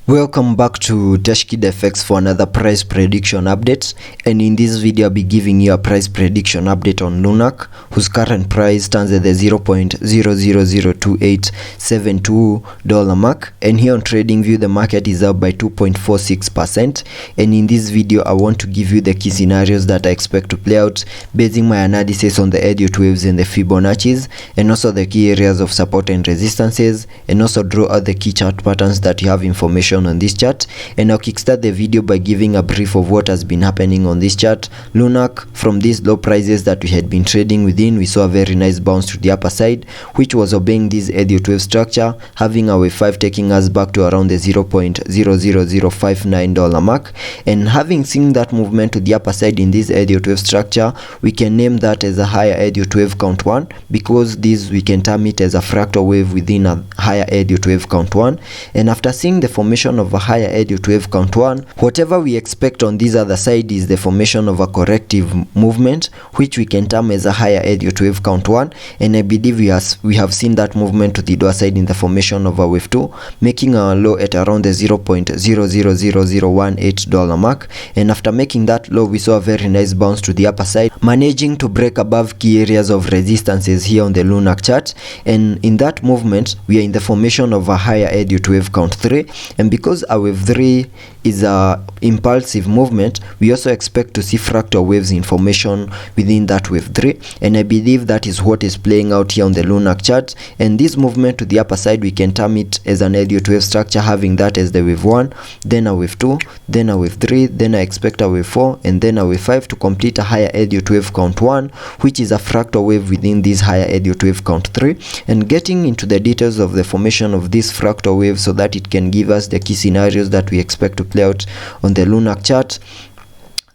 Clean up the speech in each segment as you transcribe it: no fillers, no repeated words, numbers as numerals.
Welcome back to TechKidFX for another price prediction update, and in this video I'll be giving you a price prediction update on Lunc, whose current price stands at the $0.002872 mark, and here on TradingView the market is up by 2.46%. And in this video I want to give you the key scenarios that I expect to play out, basing my analysis on the Elliot waves and the Fibonacci's, and also the key areas of support and resistances, and also draw out the key chart patterns that you have information on this chart. And I'll kickstart the video by giving a brief of what has been happening on this chart. Lunc, from these low prices that we had been trading within, we saw a very nice bounce to the upper side, which was obeying this Elliot wave structure, having a wave 5 taking us back to around the $0.00059 mark. And having seen that movement to the upper side in this Elliot wave structure, we can name that as a higher Elliot wave count 1, because this we can term it as a fractal wave within a higher Elliot wave count 1. And after seeing the formation of a higher Elliot wave count 1, whatever we expect on this other side is the formation of a corrective movement, which we can term as a higher Elliot wave count 1. And I believe we have seen that movement to the lower side in the formation of a wave 2, making our low at around the $0.000018 mark. And after making that low, we saw a very nice bounce to the upper side, managing to break above key areas of resistances here on the Lunc chart. And in that movement we are in the formation of a higher Elliot wave count 3, and because a wave 3 is a impulsive movement, we also expect to see fractal waves in formation within that wave 3, and I believe that is what is playing out here on the Lunc chart. And this movement to the upper side, we can term it as an Elliot wave structure, having that as the wave 1, then a wave 2, then a wave 3, then I expect a wave 4, and then a wave 5 to complete a higher Elliot wave count 1, which is a fractal wave within this higher Elliot wave count 3. And getting into the details of the formation of this fractal wave so that it can give us the key scenarios that we expect to play out on the Lunc chart.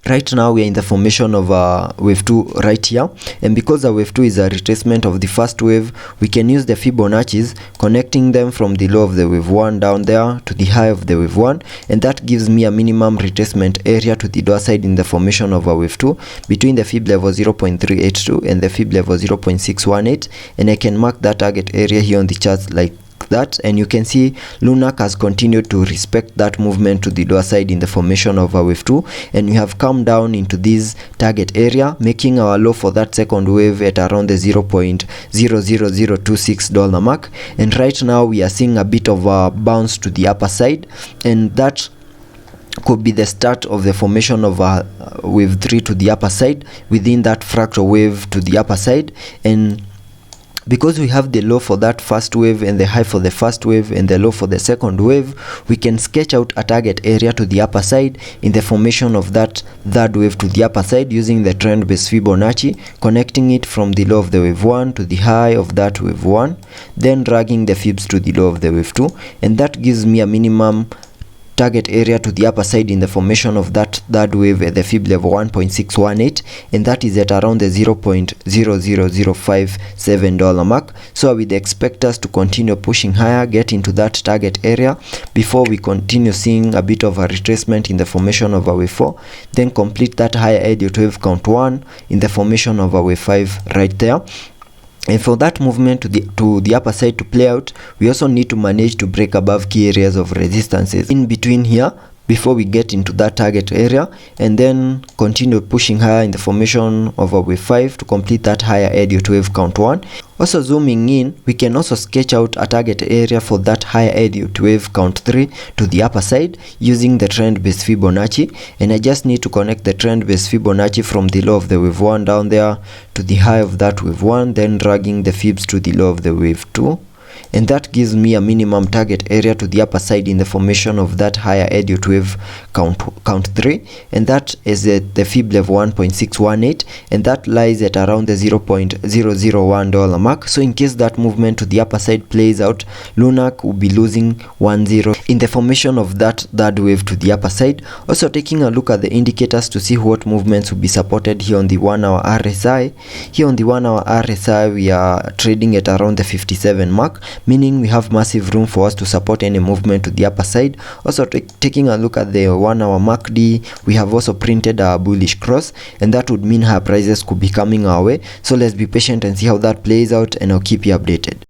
Right now we are in the formation of a wave 2 right here, and because a wave 2 is a retracement of the first wave, we can use the Fibonacci's, connecting them from the low of the wave 1 down there to the high of the wave 1, and that gives me a minimum retracement area to the lower side in the formation of a wave 2 between the fib level 0.382 and the fib level 0.618, and I can mark that target area here on the charts like that. And you can see Lunc has continued to respect that movement to the lower side in the formation of a wave 2, and we have come down into this target area, making our low for that second wave at around the $0.00026 mark. And right now we are seeing a bit of a bounce to the upper side, and that could be the start of the formation of a wave 3 to the upper side within that fractal wave to the upper side. And because we have the low for that first wave and the high for the first wave and the low for the second wave, we can sketch out a target area to the upper side in the formation of that third wave to the upper side using the trend based Fibonacci, connecting it from the low of the wave 1 to the high of that wave 1, then dragging the fibs to the low of the wave 2, and that gives me a minimum target area to the upper side in the formation of that third wave at the fib level 1.618, and that is at around the $0.00057 mark. So I would expect us to continue pushing higher, get into that target area before we continue seeing a bit of a retracement in the formation of a wave 4, then complete that higher Elliot wave count 1 in the formation of a wave 5 right there. And for that movement to the upper side to play out, we also need to manage to break above key areas of resistances in between here before we get into that target area, and then continue pushing higher in the formation of a wave 5 to complete that higher Elliot wave count 1. Also zooming in, we can also sketch out a target area for that higher Elliot wave count 3 to the upper side using the trend based Fibonacci, and I just need to connect the trend based Fibonacci from the low of the wave 1 down there to the high of that wave 1, then dragging the fibs to the low of the wave 2, and that gives me a minimum target area to the upper side in the formation of that higher Elliot wave count 3, and that is at the fib level 1.618, and that lies at around the $0.001 mark. So in case that movement to the upper side plays out, Lunc will be losing 1-0 in the formation of that third wave to the upper side. Also taking a look at the indicators to see what movements will be supported here on the 1 hour RSI. Here on the 1 hour RSI we are trading at around the 57 mark, meaning we have massive room for us to support any movement to the upper side. Also taking a look at the 1 hour MACD, we have also printed a bullish cross, and that would mean higher prices could be coming our way. So let's be patient and see how that plays out, and I'll keep you updated.